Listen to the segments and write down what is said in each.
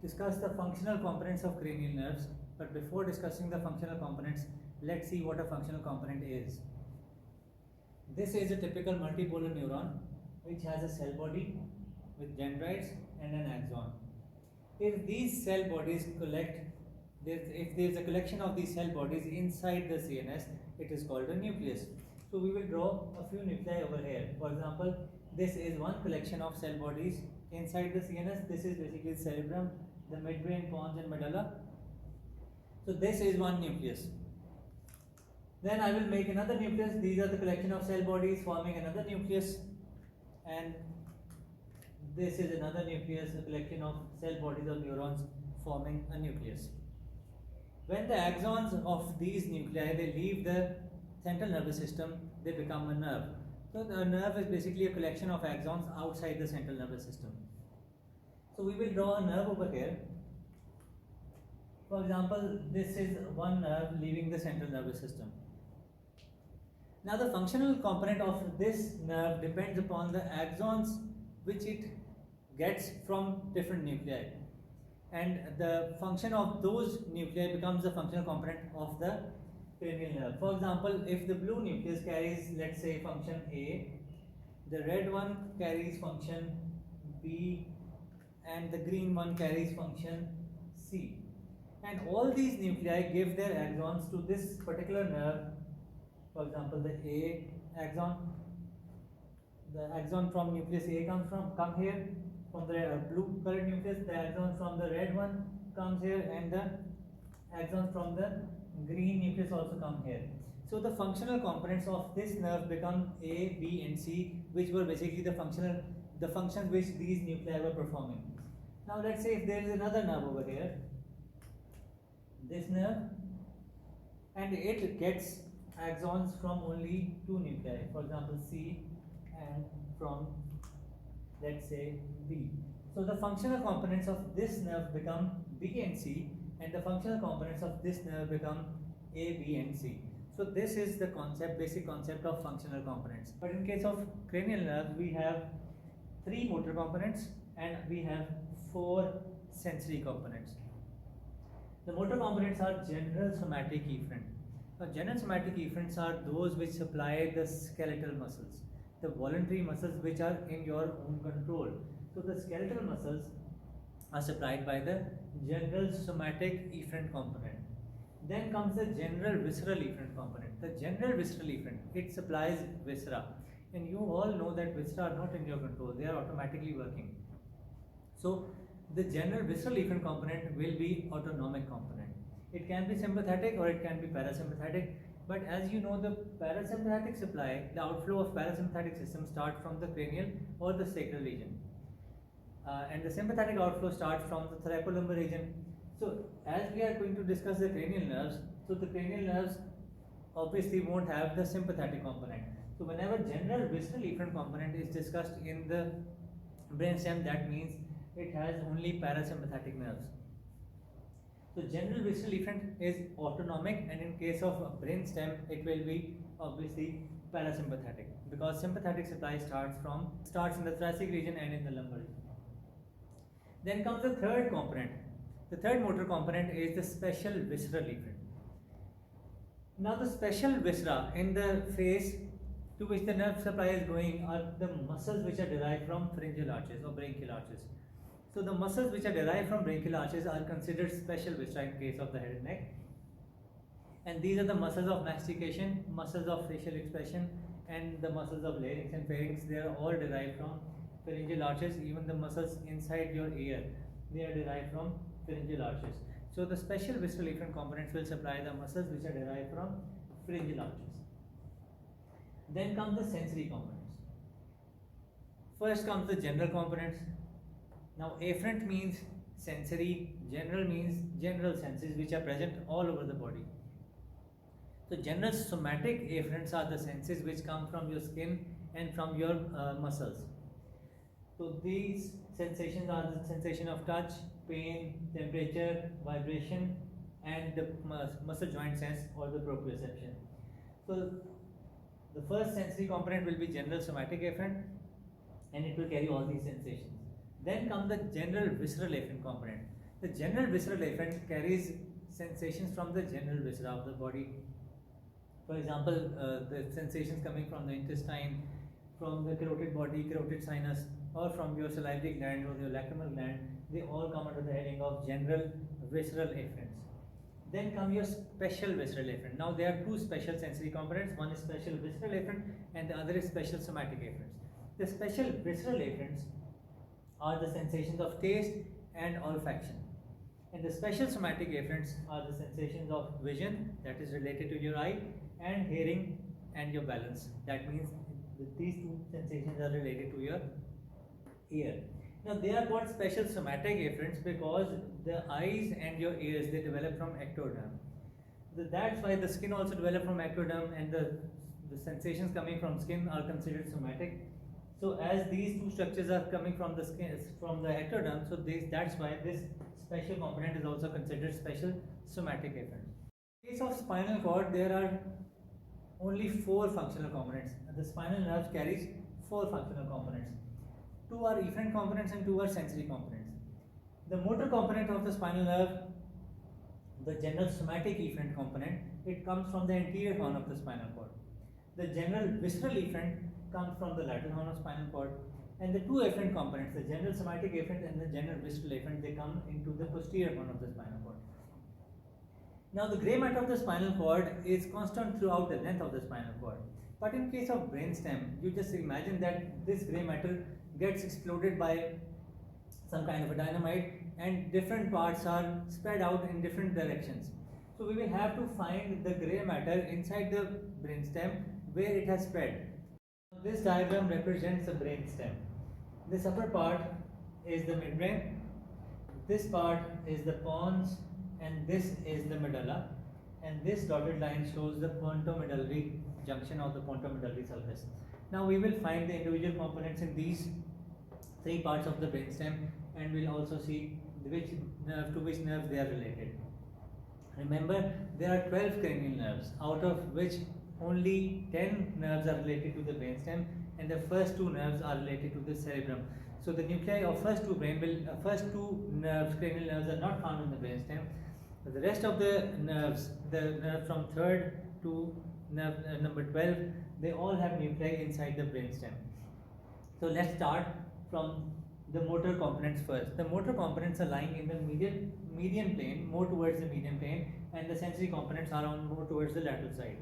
discuss the functional components of cranial nerves, but before discussing the functional components, let's see what a functional component is. This is a typical multipolar neuron which has a cell body with dendrites and an axon. If these cell bodies if there is a collection of these cell bodies inside the CNS, it is called a nucleus. So we will draw a few nuclei over here. For example, this is one collection of cell bodies inside the CNS. This is basically cerebrum, the midbrain, pons and medulla. So this is one nucleus. Then I will make another nucleus. These are the collection of cell bodies forming another nucleus, and this is another nucleus, a collection of cell bodies of neurons forming a nucleus. When the axons of these nuclei they leave the central nervous system, they become a nerve. So the nerve is basically a collection of axons outside the central nervous system. So we will draw a nerve over here. For example, this is one nerve leaving the central nervous system. Now the functional component of this nerve depends upon the axons which it gets from different nuclei, and the function of those nuclei becomes the functional component of the cranial nerve. For example, if the blue nucleus carries, let's say, function A, the red one carries function B, and the green one carries function C, and all these nuclei give their axons to this particular nerve. For example, the A axon, the axon from nucleus A come here from the blue colored nucleus, the axon from the red one comes here, and the axon from the green nucleus also come here. So the functional components of this nerve become A, B and C, which were basically the functions which these nuclei were performing. Now let's say if there is another nerve over here, this nerve, and it gets axons from only two nuclei, for example C, and from, let's say, B. So the functional components of this nerve become B and C, and the functional components of this nerve become A, B and C. So this is the basic concept of functional components. But in case of cranial nerve, we have 3 motor components and we have 4 sensory components. The motor components are general somatic efferent. Now, general somatic efferents are those which supply the skeletal muscles, the voluntary muscles which are in your own control. So the skeletal muscles are supplied by the general somatic efferent component. Then comes the general visceral efferent component. The general visceral efferent, it supplies viscera, and you all know that viscera are not in your control, they are automatically working. So the general visceral efferent component will be autonomic component. It can be sympathetic or it can be parasympathetic, but as you know, the parasympathetic supply, the outflow of parasympathetic system starts from the cranial or the sacral region, and the sympathetic outflow starts from the thoracolumbar region. So as we are going to discuss the cranial nerves, so the cranial nerves obviously won't have the sympathetic component. So whenever general visceral efferent component is discussed in the brainstem, that means it has only parasympathetic nerves. So general visceral efferent is autonomic, and in case of brainstem, it will be obviously parasympathetic, because sympathetic supply starts in the thoracic region and in the lumbar region. Then comes the third component. The third motor component is the special visceral efferent. Now the special viscera in the face to which the nerve supply is going are the muscles which are derived from pharyngeal arches or branchial arches. So the muscles which are derived from branchial arches are considered special viscera in case of the head and neck. And these are the muscles of mastication, muscles of facial expression, and the muscles of larynx and pharynx. They are all derived from pharyngeal arches. Even the muscles inside your ear, they are derived from pharyngeal arches. So the special visceral efferent components will supply the muscles which are derived from pharyngeal arches. Then comes the sensory components. First comes the general components. Now afferent means sensory, general means general senses which are present all over the body. So general somatic afferents are the senses which come from your skin and from your muscles. So these sensations are the sensation of touch, pain, temperature, vibration, and the muscle joint sense or the proprioception. So the first sensory component will be general somatic afferent, and it will carry all these sensations. Then comes the general visceral afferent component. The general visceral afferent carries sensations from the general viscera of the body. For example, the sensations coming from the intestine, from the carotid body, carotid sinus, or from your salivary gland or your lacrimal gland, they all come under the heading of general visceral afferents. Then come your special visceral afferent. Now there are two special sensory components. One is special visceral afferent and the other is special somatic afferents. The special visceral afferents are the sensations of taste and olfaction. And the special somatic afferents are the sensations of vision, that is related to your eye, and hearing and your balance. That means these two sensations are related to your ear. Now they are called special somatic afferents because the eyes and your ears, they develop from ectoderm. That's why the skin also develops from ectoderm, and the sensations coming from skin are considered somatic. So as these two structures are coming from the skin, from the ectoderm, so that's why this special component is also considered special somatic afferent. In case of spinal cord, there are only 4 functional components. The spinal nerve carries 4 functional components. 2 are efferent components and 2 are sensory components. The motor component of the spinal nerve, the general somatic efferent component, it comes from the anterior horn of the spinal cord. The general visceral efferent comes from the lateral horn of spinal cord, and the 2 efferent components, the general somatic efferent and the general visceral efferent, they come into the posterior horn of the spinal cord. Now the grey matter of the spinal cord is constant throughout the length of the spinal cord. But in case of brainstem, you just imagine that this grey matter gets exploded by some kind of a dynamite and different parts are spread out in different directions. So we will have to find the grey matter inside the brainstem where it has spread. This diagram represents the brainstem. This upper part is the midbrain, this part is the pons, and this is the medulla, and this dotted line shows the pontomedullary junction of the pontomedullary sulcus. Now we will find the individual components in these 3 parts of the brainstem, and we'll also see which nerve to which nerve they are related. Remember, there are 12 cranial nerves, out of which only 10 nerves are related to the brainstem, and the first 2 nerves are related to the cerebrum. So the nuclei of first two nerves, cranial nerves, are not found in the brainstem. But the rest of the nerves from 3rd to nerve number 12, they all have nuclei inside the brainstem. So let's start from the motor components first. The motor components are lying in the median plane, more towards the median plane, and the sensory components are on more towards the lateral side.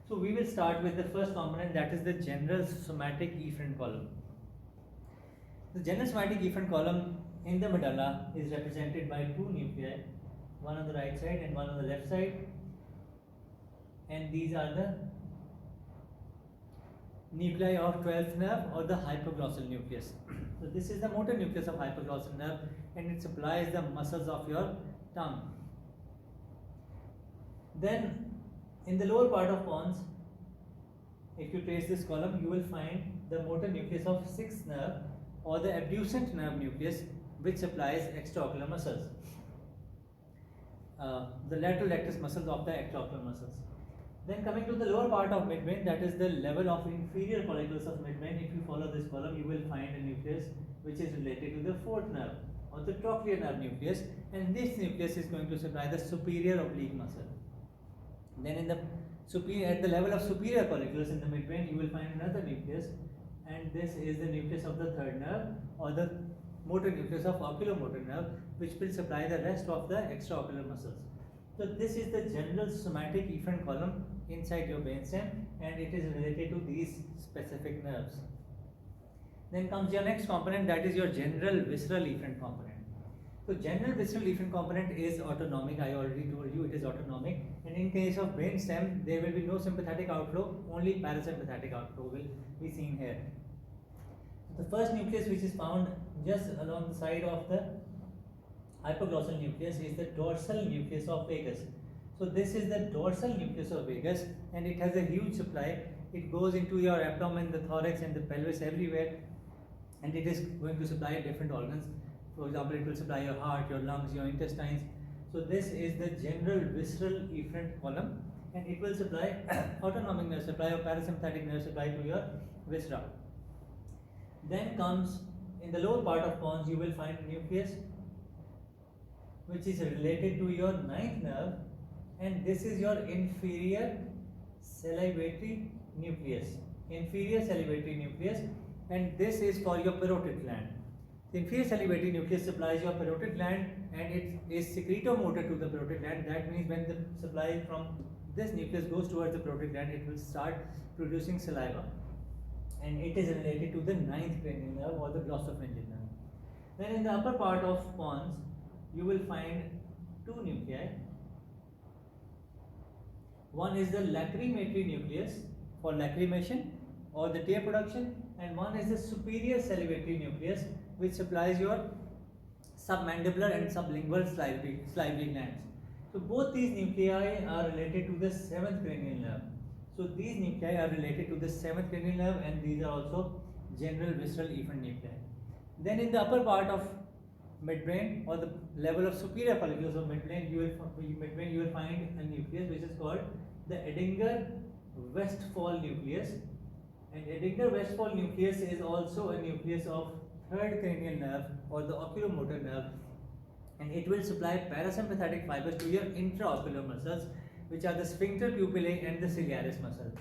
So we will start with the first component, that is the general somatic efferent column. The general somatic efferent column in the medulla is represented by 2 nuclei, one on the right side and one on the left side, and these are the nuclei of 12th nerve or the hypoglossal nucleus. So this is the motor nucleus of hypoglossal nerve, and it supplies the muscles of your tongue. Then in the lower part of pons, if you trace this column, you will find the motor nucleus of 6th nerve or the abducent nerve nucleus, which supplies extraocular muscles, the lateral rectus muscles of the extraocular muscles. Then coming to the lower part of midbrain, that is the level of inferior collicles of midbrain, if you follow this column, you will find a nucleus which is related to the 4th nerve or the trochlear nerve nucleus, and this nucleus is going to supply the superior oblique muscle. Then in the at the level of superior colliculus in the midbrain, you will find another nucleus, and this is the nucleus of the 3rd nerve or the motor nucleus of oculomotor nerve, which will supply the rest of the extraocular muscles. So this is the general somatic efferent column inside your brainstem, and it is related to these specific nerves. Then comes your next component, that is your general visceral efferent component. So general visceral efferent component is autonomic. I already told you it is autonomic, and in case of brainstem, there will be no sympathetic outflow, only parasympathetic outflow will be seen here. The first nucleus which is found just along the side of the hypoglossal nucleus is the dorsal nucleus of vagus. So this is the dorsal nucleus of vagus, and it has a huge supply. It goes into your abdomen, the thorax and the pelvis, everywhere, and it is going to supply different organs. For example, it will supply your heart, your lungs, your intestines. So this is the general visceral efferent column, and it will supply autonomic nerve supply or parasympathetic nerve supply to your viscera. Then comes in the lower part of pons, you will find nucleus which is related to your ninth nerve, and this is your inferior salivatory nucleus. Inferior salivatory nucleus, and this is for your parotid gland. The inferior salivatory nucleus supplies your parotid gland, and it is secretomotor to the parotid gland. That means when the supply from this nucleus goes towards the parotid gland, it will start producing saliva, and it is related to the ninth cranial nerve or the glossopharyngeal nerve. Then in the upper part of pons, you will find two nuclei. One is the lacrimatory nucleus for lacrimation or the tear production, and one is the superior salivatory nucleus, which supplies your submandibular and sublingual salivary glands. So both these nuclei are related to the seventh cranial nerve. So these nuclei are related to the seventh cranial nerve, and these are also general visceral efferent nuclei. Then in the upper part of midbrain or the level of superior follicles of midbrain, you will find a nucleus which is called the Edinger-Westphal nucleus. And Edinger-Westphal nucleus is also a nucleus of third cranial nerve or the oculomotor nerve, and it will supply parasympathetic fibers to your intraocular muscles, which are the sphincter pupillae and the ciliaris muscle.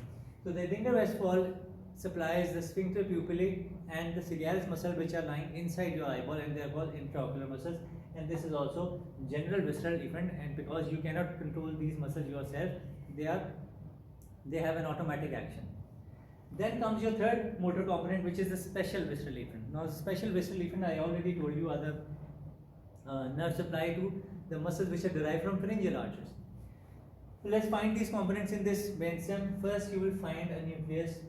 So the Edinger-Westphal supplies the sphincter pupillae and the ciliaris muscle, which are lying inside your eyeball, and they are called intraocular muscles. And this is also general visceral efferent, and because you cannot control these muscles yourself, they have an automatic action. Then comes your third motor component, which is the special visceral efferent. Now, special visceral efferent, I already told you, are the nerve supply to the muscles which are derived from pharyngeal arches. So let's find these components in this brainstem. First, you will find a nucleus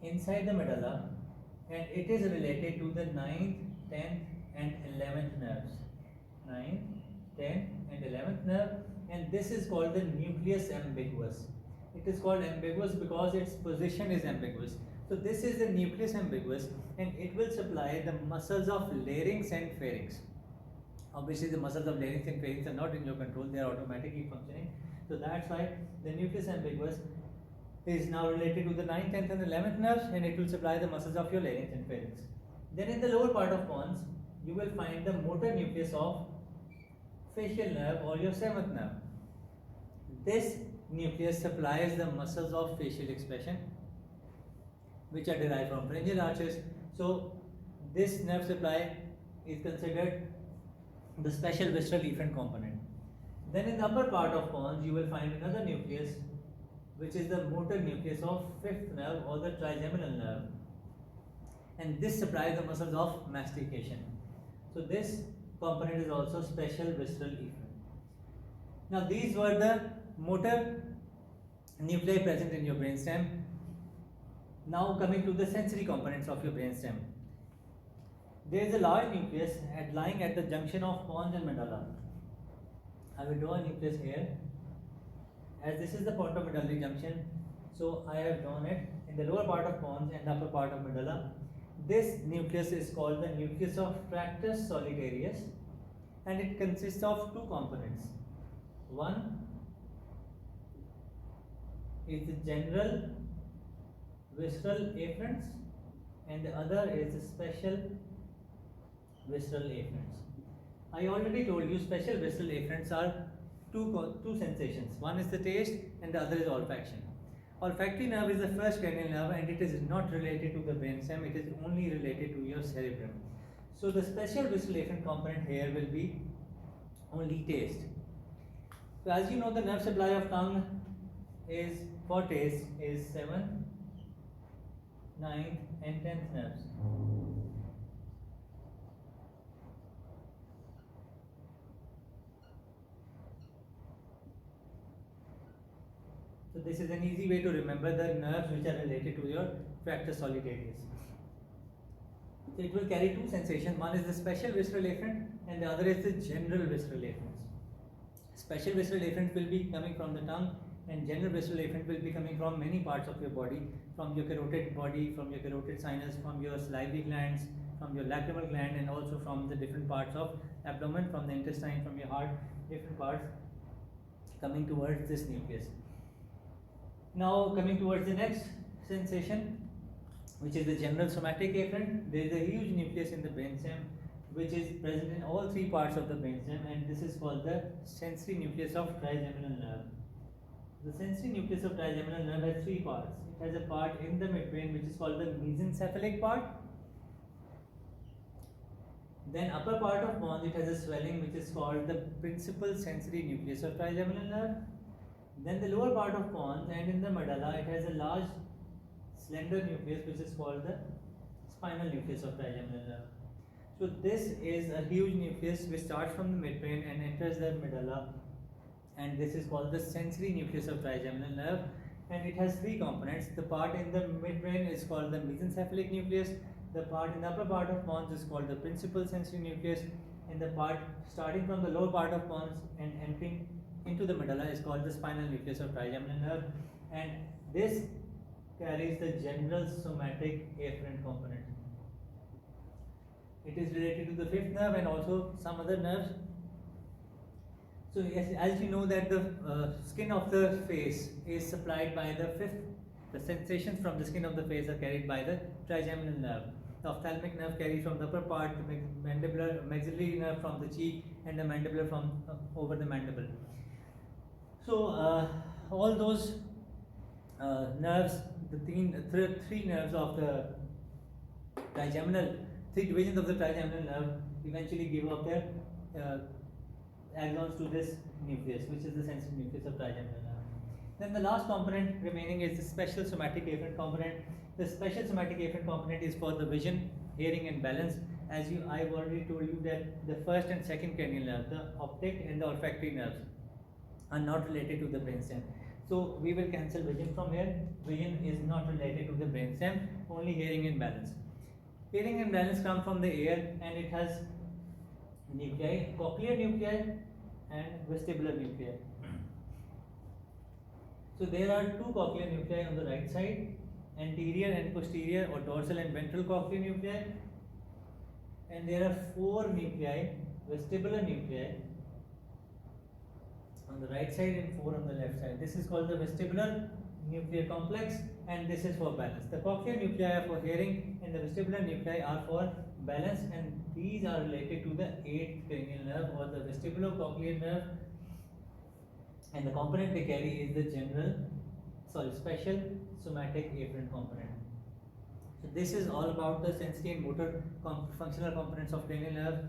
inside the medulla, and it is related to the 9th, 10th, and 11th nerves. 9th, 10th, and 11th nerve, and this is called the nucleus ambiguous. It is called ambiguous because its position is ambiguous. So this is the nucleus ambiguous, and it will supply the muscles of larynx and pharynx. Obviously, the muscles of larynx and pharynx are not in your control; they are automatically functioning. So that's why the nucleus ambiguous is now related to the 9th, 10th, and 11th nerves, and it will supply the muscles of your larynx and pharynx. Then in the lower part of pons, you will find the motor nucleus of facial nerve or your 7th nerve. This nucleus supplies the muscles of facial expression, which are derived from pharyngeal arches. So this nerve supply is considered the special visceral efferent component. Then in the upper part of pons, you will find another nucleus, which is the motor nucleus of 5th nerve or the trigeminal nerve, and this supplies the muscles of mastication. So this component is also special visceral efferent. Now these were the motor nuclei present in your brainstem. Now coming to the sensory components of your brainstem. There is a large nucleus lying at the junction of pons and medulla. I will draw a nucleus here. As this is the pontomedullary junction, so I have drawn it in the lower part of pons and the upper part of medulla. This nucleus is called the nucleus of tractus solitarius, and it consists of two components. One is the general visceral efferents, and the other is the special visceral efferents. I already told you special visceral efferents are two sensations. One is the taste and the other is olfaction. Olfactory nerve is the first cranial nerve, and it is not related to the brainstem, it is only related to your cerebrum. So the special visceral efferent component here will be only taste. So as you know, the nerve supply of tongue is for taste is 7th, 9th, and 10th nerves. So this is an easy way to remember the nerves which are related to your tractus solitarius. So it will carry two sensations. One is the special visceral efferent, and the other is the general visceral efferents. Special visceral efferent will be coming from the tongue, and general visceral efferent will be coming from many parts of your body, from your carotid body, from your carotid sinus, from your salivary glands, from your lacrimal gland, and also from the different parts of abdomen, from the intestine, from your heart, different parts coming towards this nucleus. Now coming towards the next sensation, which is the general somatic efferent. There is a huge nucleus in the brainstem which is present in all three parts of the brainstem, and this is called the sensory nucleus of trigeminal nerve. The sensory nucleus of trigeminal nerve has three parts. It has a part in the midbrain which is called the mesencephalic part. Then upper part of pons, it has a swelling which is called the principal sensory nucleus of trigeminal nerve. Then the lower part of pons and in the medulla, it has a large slender nucleus which is called the spinal nucleus of trigeminal nerve. So this is a huge nucleus which starts from the midbrain and enters the medulla, and this is called the sensory nucleus of trigeminal nerve, and it has three components. The part in the midbrain is called the mesencephalic nucleus, the part in the upper part of pons is called the principal sensory nucleus, and the part starting from the lower part of pons and entering into the medulla is called the spinal nucleus of trigeminal nerve, and this carries the general somatic afferent component. It is related to the fifth nerve and also some other nerves. So yes, as you know that the skin of the face is supplied by the fifth. The sensations from the skin of the face are carried by the trigeminal nerve. The ophthalmic nerve carries from the upper part, the mandibular maxillary nerve from the cheek, and the mandibular from over the mandible. So all those nerves, the three nerves of the trigeminal, three divisions of the trigeminal nerve eventually give up their axons to this nucleus, which is the sensory nucleus of trigeminal nerve. Then the last component remaining is the special somatic afferent component. The special somatic afferent component is for the vision, hearing, and balance. As I've already told you that the first and second cranial nerve, the optic and the olfactory nerves, are not related to the brainstem. So we will cancel vision from here. Vision is not related to the brainstem, only hearing and balance. Hearing and balance come from the ear, and it has nuclei, cochlear nuclei and vestibular nuclei. So there are two cochlear nuclei on the right side, anterior and posterior or dorsal and ventral cochlear nuclei, and there are four nuclei, vestibular nuclei on the right side and four on the left side. This is called the vestibular nuclear complex, and this is for balance. The cochlear nuclei are for hearing and the vestibular nuclei are for balance, and these are related to the eighth cranial nerve or the vestibulocochlear nerve, and the component they carry is the special somatic afferent component. So this is all about the sensory and motor functional components of cranial nerve.